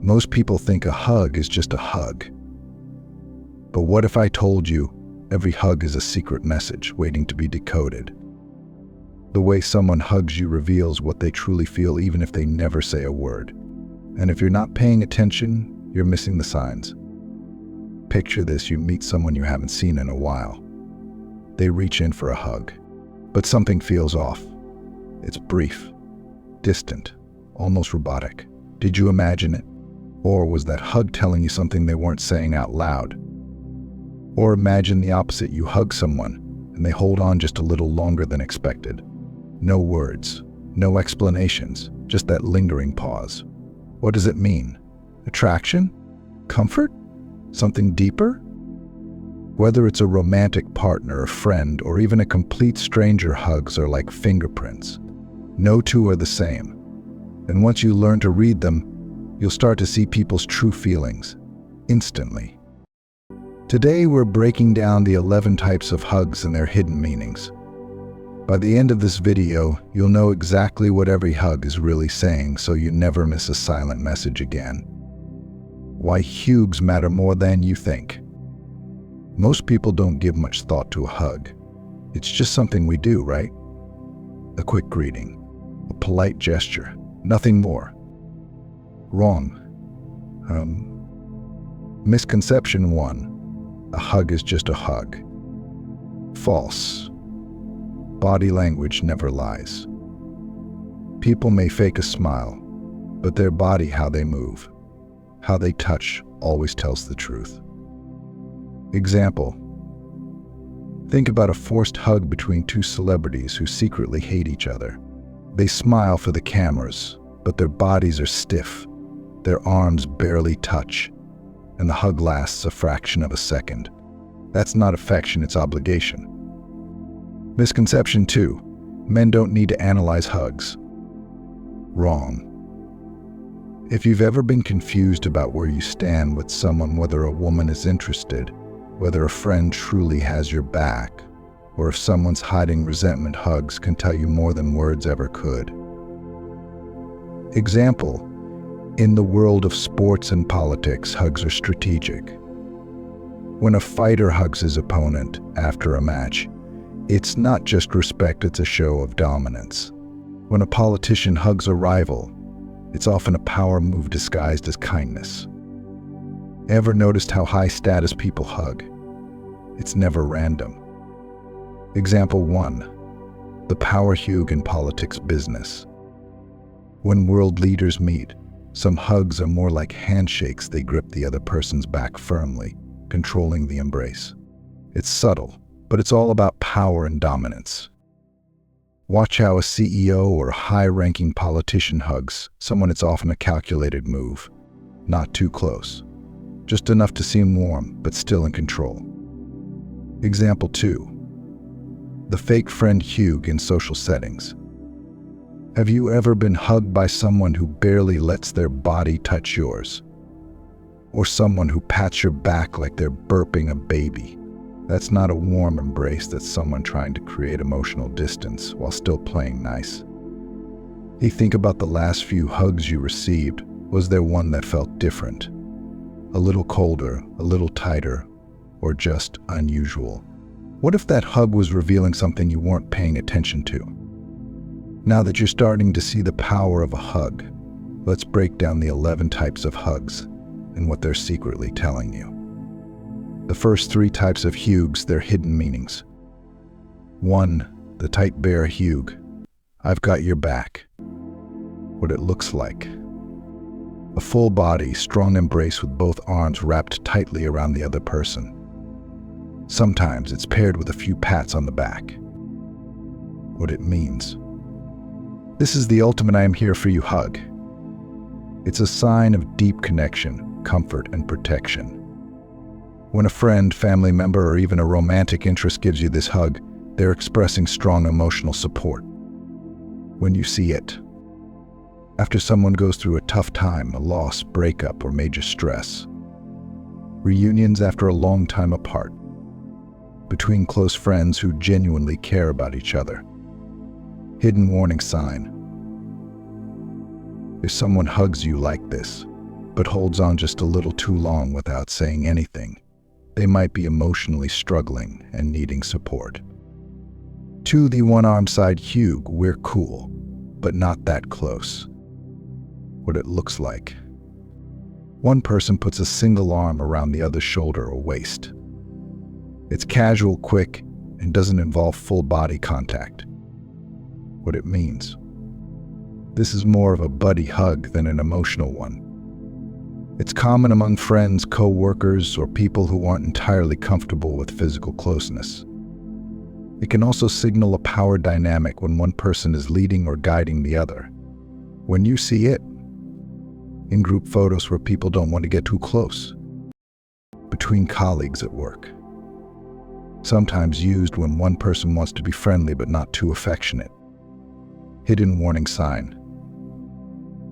Most people think a hug is just a hug. But what if I told you every hug is a secret message waiting to be decoded? The way someone hugs you reveals what they truly feel, even if they never say a word. And if you're not paying attention, you're missing the signs. Picture this: you meet someone you haven't seen in a while. They reach in for a hug, but something feels off. It's brief, distant, almost robotic. Did you imagine it? Or was that hug telling you something they weren't saying out loud? Or imagine the opposite: you hug someone and they hold on just a little longer than expected. No words, no explanations, just that lingering pause. What does it mean? Attraction? Comfort? Something deeper? Whether it's a romantic partner, a friend, or even a complete stranger, hugs are like fingerprints. No two are the same. And once you learn to read them, you'll start to see people's true feelings instantly. Today, we're breaking down the 11 types of hugs and their hidden meanings. By the end of this video, you'll know exactly what every hug is really saying, so you never miss a silent message again. Why hugs matter more than you think. Most people don't give much thought to a hug. It's just something we do, right? A quick greeting, a polite gesture, nothing more. Wrong. Misconception 1. A hug is just a hug. False. Body language never lies. People may fake a smile, but their body, how they move, how they touch, always tells the truth. Example. Think about a forced hug between two celebrities who secretly hate each other. They smile for the cameras, but their bodies are stiff. Their arms barely touch, and the hug lasts a fraction of a second. That's not affection, it's obligation. Misconception 2. Men don't need to analyze hugs. Wrong. If you've ever been confused about where you stand with someone, whether a woman is interested, whether a friend truly has your back, or if someone's hiding resentment, hugs can tell you more than words ever could. Example. In the world of sports and politics, hugs are strategic. When a fighter hugs his opponent after a match, it's not just respect, it's a show of dominance. When a politician hugs a rival, it's often a power move disguised as kindness. Ever noticed how high-status people hug? It's never random. Example 1. The power hug in politics business. When world leaders meet, some hugs are more like handshakes. They grip the other person's back firmly, controlling the embrace. It's subtle, but it's all about power and dominance. Watch how a CEO or a high-ranking politician hugs someone. It's often a calculated move. Not too close. Just enough to seem warm, but still in control. Example 2. The fake friend hug in social settings. Have you ever been hugged by someone who barely lets their body touch yours? Or someone who pats your back like they're burping a baby? That's not a warm embrace, that's someone trying to create emotional distance while still playing nice. You think about the last few hugs you received. Was there one that felt different? A little colder, a little tighter, or just unusual? What if that hug was revealing something you weren't paying attention to? Now that you're starting to see the power of a hug, let's break down the 11 types of hugs and what they're secretly telling you. The first 3 types of hugs, their hidden meanings. 1. The tight bear hug. I've got your back. What it looks like. A full body, strong embrace with both arms wrapped tightly around the other person. Sometimes it's paired with a few pats on the back. What it means. This is the ultimate I am here for you hug. It's a sign of deep connection, comfort, and protection. When a friend, family member, or even a romantic interest gives you this hug, they're expressing strong emotional support. When you see it, after someone goes through a tough time, a loss, breakup, or major stress, reunions after a long time apart, between close friends who genuinely care about each other. Hidden warning sign. If someone hugs you like this, but holds on just a little too long without saying anything. They might be emotionally struggling and needing support. 2. The one-arm side hug. We're cool, but not that close. What it looks like. One person puts a single arm around the other's shoulder or waist. It's casual, quick, and doesn't involve full body contact. What it means. This is more of a buddy hug than an emotional one. It's common among friends, co-workers, or people who aren't entirely comfortable with physical closeness. It can also signal a power dynamic when one person is leading or guiding the other. When you see it, in group photos where people don't want to get too close, between colleagues at work, sometimes used when one person wants to be friendly but not too affectionate. Hidden warning sign.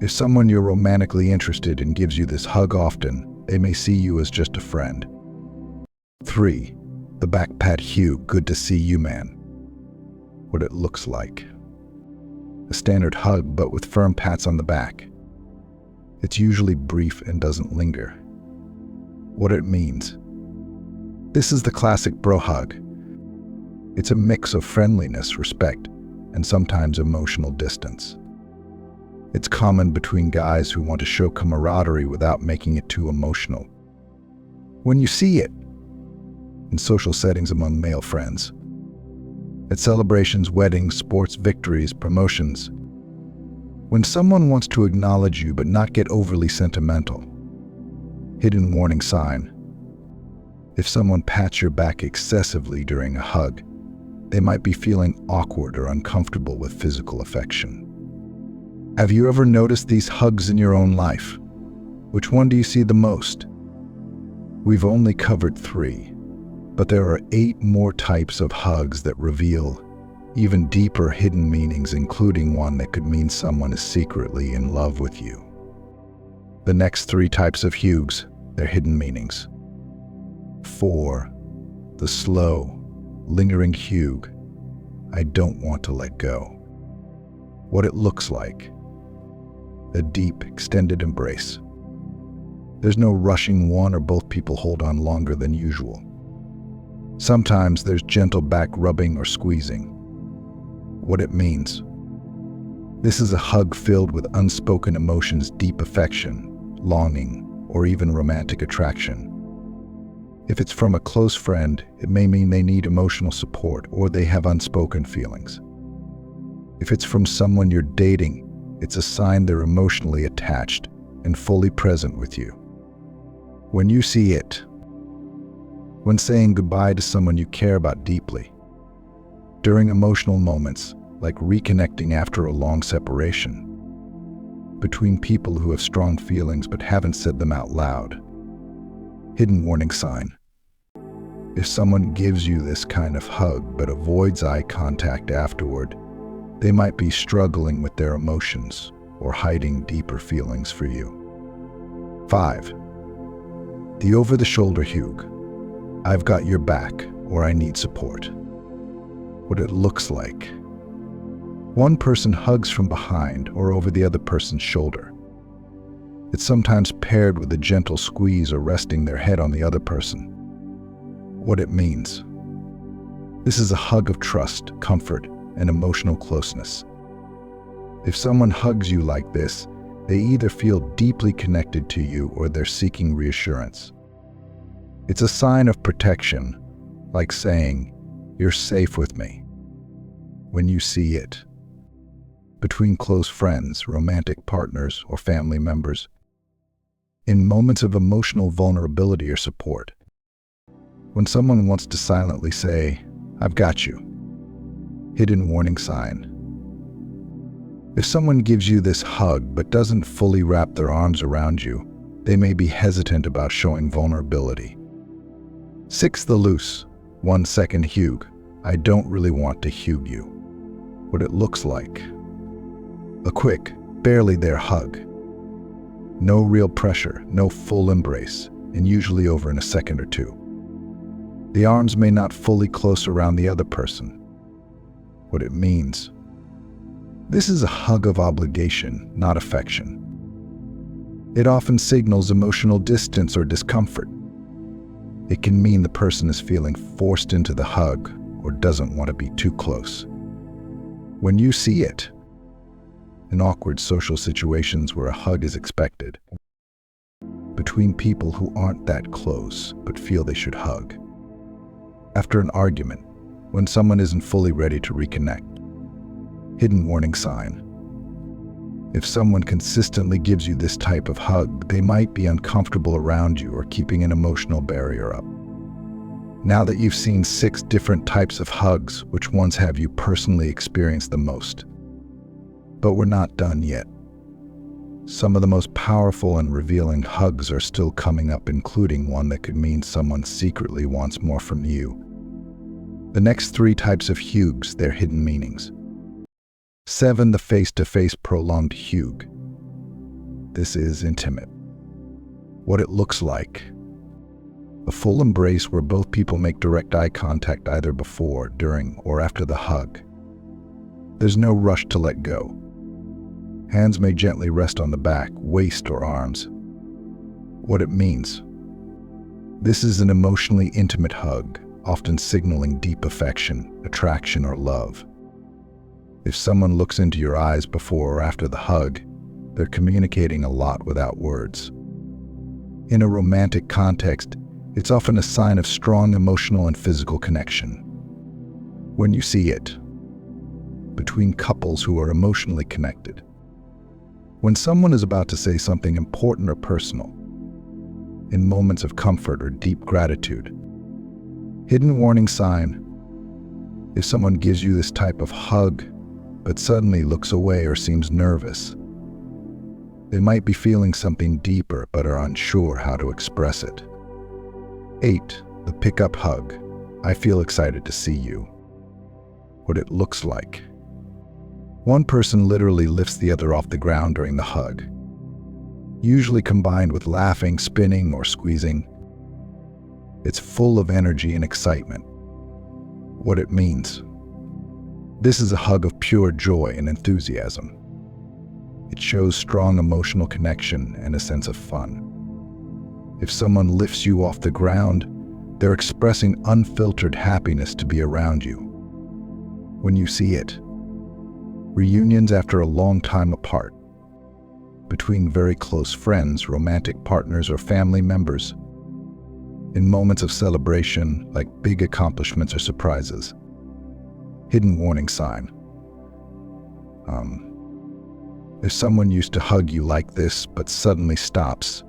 If someone you're romantically interested in gives you this hug often, they may see you as just a friend. 3. The back pat hug. Good to see you, man. What it looks like. A standard hug, but with firm pats on the back. It's usually brief and doesn't linger. What it means. This is the classic bro hug. It's a mix of friendliness, respect, and sometimes emotional distance. It's common between guys who want to show camaraderie without making it too emotional. When you see it, in social settings among male friends, at celebrations, weddings, sports victories, promotions, when someone wants to acknowledge you but not get overly sentimental. Hidden warning sign. If someone pats your back excessively during a hug, they might be feeling awkward or uncomfortable with physical affection. Have you ever noticed these hugs in your own life? Which one do you see the most? We've only covered 3, but there are 8 more types of hugs that reveal even deeper hidden meanings, including one that could mean someone is secretly in love with you. The next 3 types of hugs, their hidden meanings. 4. The slow, lingering hug. I don't want to let go. What it looks like. A deep, extended embrace. There's no rushing, one or both people hold on longer than usual. Sometimes there's gentle back rubbing or squeezing. What it means. This is a hug filled with unspoken emotions, deep affection, longing, or even romantic attraction. If it's from a close friend, it may mean they need emotional support or they have unspoken feelings. If it's from someone you're dating, it's a sign they're emotionally attached and fully present with you. When you see it, when saying goodbye to someone you care about deeply, during emotional moments like reconnecting after a long separation, between people who have strong feelings but haven't said them out loud. Hidden warning sign. If someone gives you this kind of hug but avoids eye contact afterward, they might be struggling with their emotions or hiding deeper feelings for you. 5. The over-the-shoulder hug. I've got your back, or I need support. What it looks like. One person hugs from behind or over the other person's shoulder. It's sometimes paired with a gentle squeeze or resting their head on the other person. What it means. This is a hug of trust, comfort, and emotional closeness. If someone hugs you like this, they either feel deeply connected to you or they're seeking reassurance. It's a sign of protection, like saying, "You're safe with me." When you see it, between close friends, romantic partners, or family members, in moments of emotional vulnerability or support, when someone wants to silently say, "I've got you." Hidden warning sign. If someone gives you this hug but doesn't fully wrap their arms around you, they may be hesitant about showing vulnerability. 6. The loose, 1-second hug. I don't really want to hug you. What it looks like. A quick, barely there hug. No real pressure, no full embrace, and usually over in a second or two. The arms may not fully close around the other person. What it means. This is a hug of obligation, not affection. It often signals emotional distance or discomfort. It can mean the person is feeling forced into the hug or doesn't want to be too close. When you see it, in awkward social situations where a hug is expected, between people who aren't that close but feel they should hug, after an argument, when someone isn't fully ready to reconnect, hidden warning sign. If someone consistently gives you this type of hug, they might be uncomfortable around you or keeping an emotional barrier up. Now that you've seen 6 different types of hugs, which ones have you personally experienced the most? But we're not done yet. Some of the most powerful and revealing hugs are still coming up, including one that could mean someone secretly wants more from you. The next 3 types of hugs, their hidden meanings. 7. The face-to-face prolonged hug. This is intimate. What it looks like. A full embrace where both people make direct eye contact either before, during, or after the hug. There's no rush to let go. Hands may gently rest on the back, waist, or arms. What it means. This is an emotionally intimate hug, often signaling deep affection, attraction, or love. If someone looks into your eyes before or after the hug, they're communicating a lot without words. In a romantic context, it's often a sign of strong emotional and physical connection. When you see it, between couples who are emotionally connected, when someone is about to say something important or personal, in moments of comfort or deep gratitude. Hidden warning sign. If someone gives you this type of hug, but suddenly looks away or seems nervous, they might be feeling something deeper but are unsure how to express it. 8. The pickup hug. I feel excited to see you. What it looks like. One person literally lifts the other off the ground during the hug, usually combined with laughing, spinning, or squeezing. It's full of energy and excitement. What it means. This is a hug of pure joy and enthusiasm. It shows strong emotional connection and a sense of fun. If someone lifts you off the ground, they're expressing unfiltered happiness to be around you. When you see it, reunions after a long time apart, between very close friends, romantic partners, or family members, in moments of celebration like big accomplishments or surprises. Hidden warning sign. If someone used to hug you like this but suddenly stops,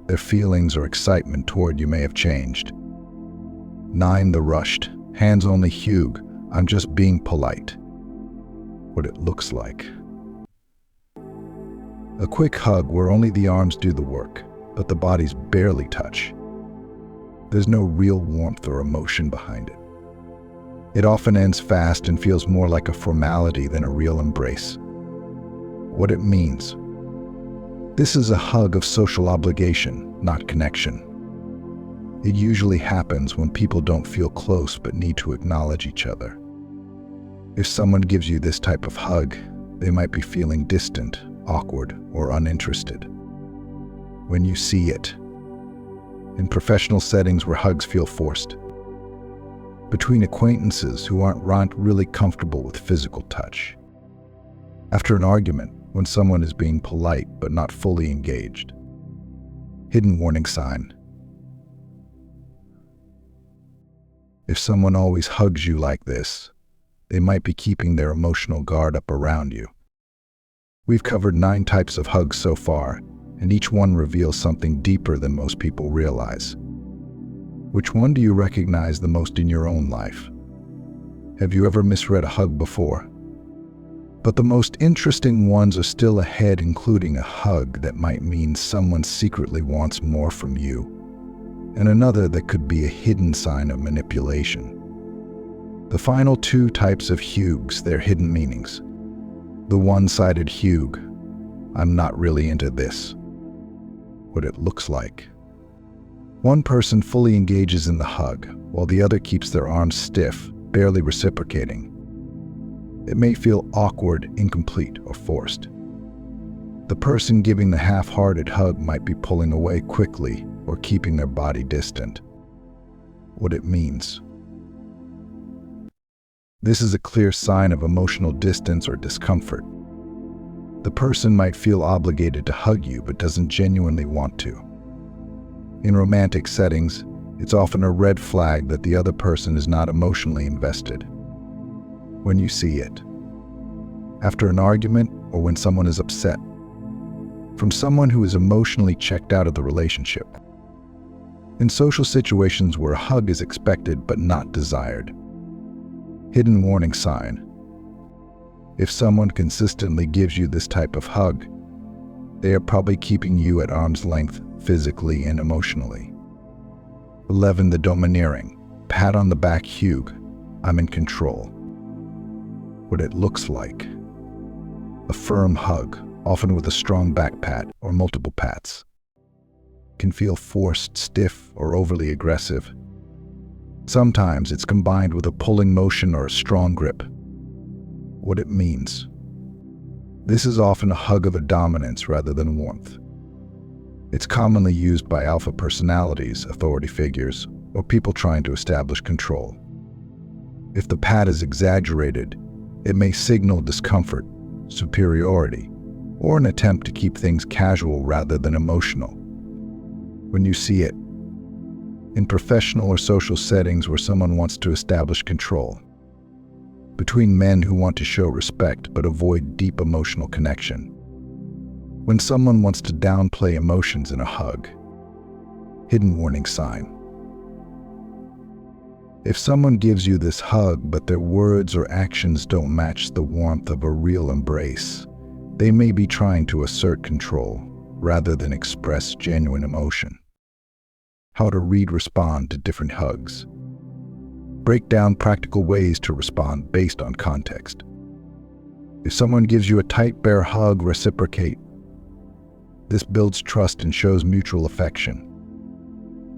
their feelings or excitement toward you may have changed. 9. The rushed, hands-only hug. I'm just being polite. What it looks like. A quick hug where only the arms do the work, but the bodies barely touch. There's no real warmth or emotion behind it. It often ends fast and feels more like a formality than a real embrace. What it means. This is a hug of social obligation, not connection. It usually happens when people don't feel close but need to acknowledge each other. If someone gives you this type of hug, they might be feeling distant, awkward, or uninterested. When you see it, in professional settings where hugs feel forced, between acquaintances who aren't really comfortable with physical touch, after an argument when someone is being polite but not fully engaged. Hidden warning sign. If someone always hugs you like this, they might be keeping their emotional guard up around you. We've covered 9 types of hugs so far, and each one reveals something deeper than most people realize. Which one do you recognize the most in your own life? Have you ever misread a hug before? But the most interesting ones are still ahead, including a hug that might mean someone secretly wants more from you, and another that could be a hidden sign of manipulation. The final 2 types of hugs, their hidden meanings. The one-sided hug. I'm not really into this. What it looks like. One person fully engages in the hug, while the other keeps their arms stiff, barely reciprocating. It may feel awkward, incomplete, or forced. The person giving the half-hearted hug might be pulling away quickly or keeping their body distant. What it means. This is a clear sign of emotional distance or discomfort. The person might feel obligated to hug you but doesn't genuinely want to. In romantic settings, it's often a red flag that the other person is not emotionally invested. When you see it, after an argument or when someone is upset, from someone who is emotionally checked out of the relationship. In social situations where a hug is expected but not desired. Hidden warning sign. If someone consistently gives you this type of hug, they are probably keeping you at arm's length physically and emotionally. 11. The domineering. Pat on the back hug. I'm in control. What it looks like. A firm hug, often with a strong back pat or multiple pats. Can feel forced, stiff, or overly aggressive. Sometimes it's combined with a pulling motion or a strong grip. What it means. This is often a hug of a dominance rather than warmth. It's commonly used by alpha personalities, authority figures, or people trying to establish control. If the pat is exaggerated, it may signal discomfort, superiority, or an attempt to keep things casual rather than emotional. When you see it, in professional or social settings where someone wants to establish control, between men who want to show respect but avoid deep emotional connection, when someone wants to downplay emotions in a hug. Hidden warning sign. If someone gives you this hug but their words or actions don't match the warmth of a real embrace, they may be trying to assert control rather than express genuine emotion. How to respond to different hugs. Break down practical ways to respond based on context. If someone gives you a tight bear hug, reciprocate. This builds trust and shows mutual affection.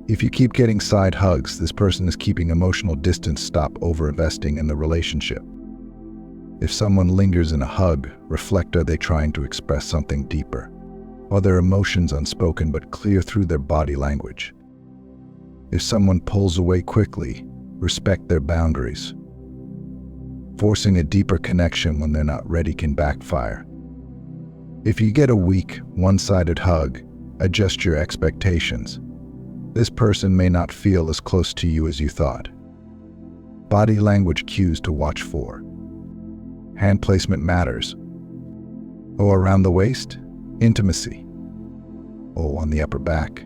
If you keep getting side hugs, this person is keeping emotional distance. Stop over-investing in the relationship. If someone lingers in a hug, reflect, are they trying to express something deeper? Are their emotions unspoken but clear through their body language? If someone pulls away quickly, respect their boundaries. Forcing a deeper connection when they're not ready can backfire. If you get a weak, one-sided hug, adjust your expectations. This person may not feel as close to you as you thought. Body language cues to watch for. Hand placement matters. Oh, around the waist? Intimacy. Oh, on the upper back?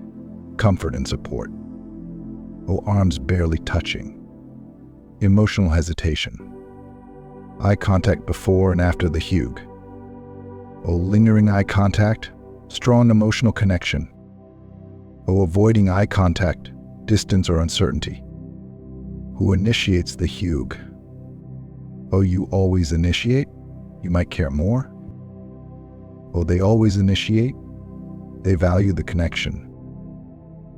Comfort and support. Oh, arms barely touching. Emotional hesitation. Eye contact before and after the hug. Oh, lingering eye contact, strong emotional connection. Oh, avoiding eye contact, distance or uncertainty. Who initiates the hug? Oh, you always initiate? You might care more. Oh, they always initiate? They value the connection.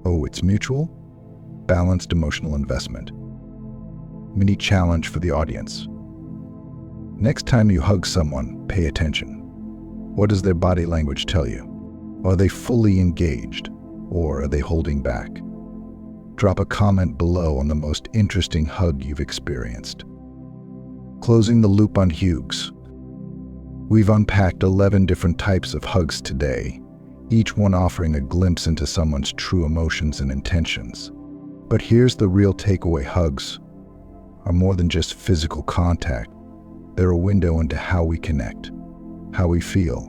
Oh, it's mutual? Balanced emotional investment. Mini challenge for the audience. Next time you hug someone, pay attention. What does their body language tell you? Are they fully engaged, or are they holding back? Drop a comment below on the most interesting hug you've experienced. Closing the loop on hugs. We've unpacked 11 different types of hugs today, each one offering a glimpse into someone's true emotions and intentions. But here's the real takeaway: hugs are more than just physical contact. They're a window into how we connect, how we feel,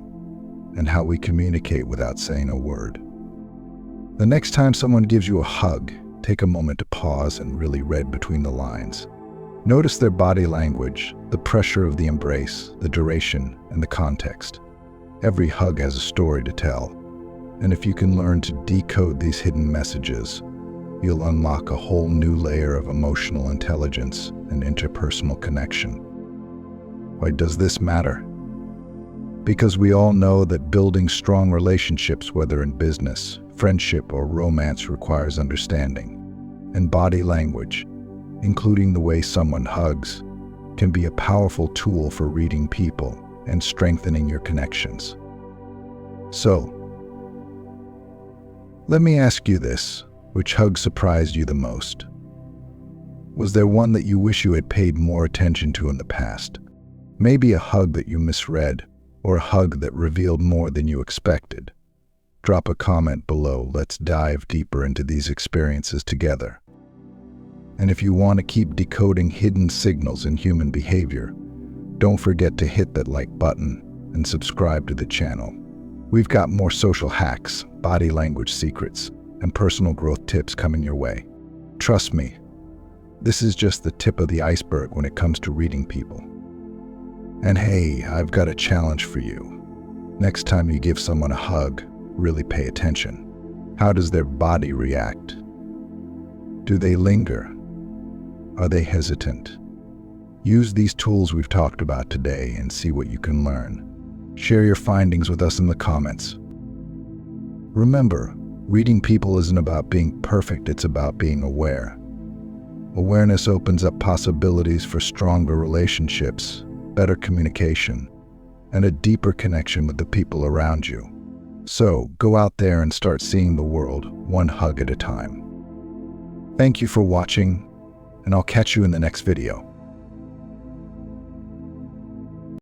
and how we communicate without saying a word. The next time someone gives you a hug, take a moment to pause and really read between the lines. Notice their body language, the pressure of the embrace, the duration, and the context. Every hug has a story to tell, and if you can learn to decode these hidden messages, you'll unlock a whole new layer of emotional intelligence and interpersonal connection. Why does this matter? Because we all know that building strong relationships, whether in business, friendship, or romance, requires understanding. And body language, including the way someone hugs, can be a powerful tool for reading people and strengthening your connections. So, let me ask you this, which hug surprised you the most? Was there one that you wish you had paid more attention to in the past? Maybe a hug that you misread, or a hug that revealed more than you expected. Drop a comment below. Let's dive deeper into these experiences together. And if you want to keep decoding hidden signals in human behavior, don't forget to hit that like button and subscribe to the channel. We've got more social hacks, body language secrets, and personal growth tips coming your way. Trust me, this is just the tip of the iceberg when it comes to reading people. And hey, I've got a challenge for you. Next time you give someone a hug, really pay attention. How does their body react? Do they linger? Are they hesitant? Use these tools we've talked about today and see what you can learn. Share your findings with us in the comments. Remember, reading people isn't about being perfect, it's about being aware. Awareness opens up possibilities for stronger relationships, better communication, and a deeper connection with the people around you. So, go out there and start seeing the world one hug at a time. Thank you for watching, and I'll catch you in the next video.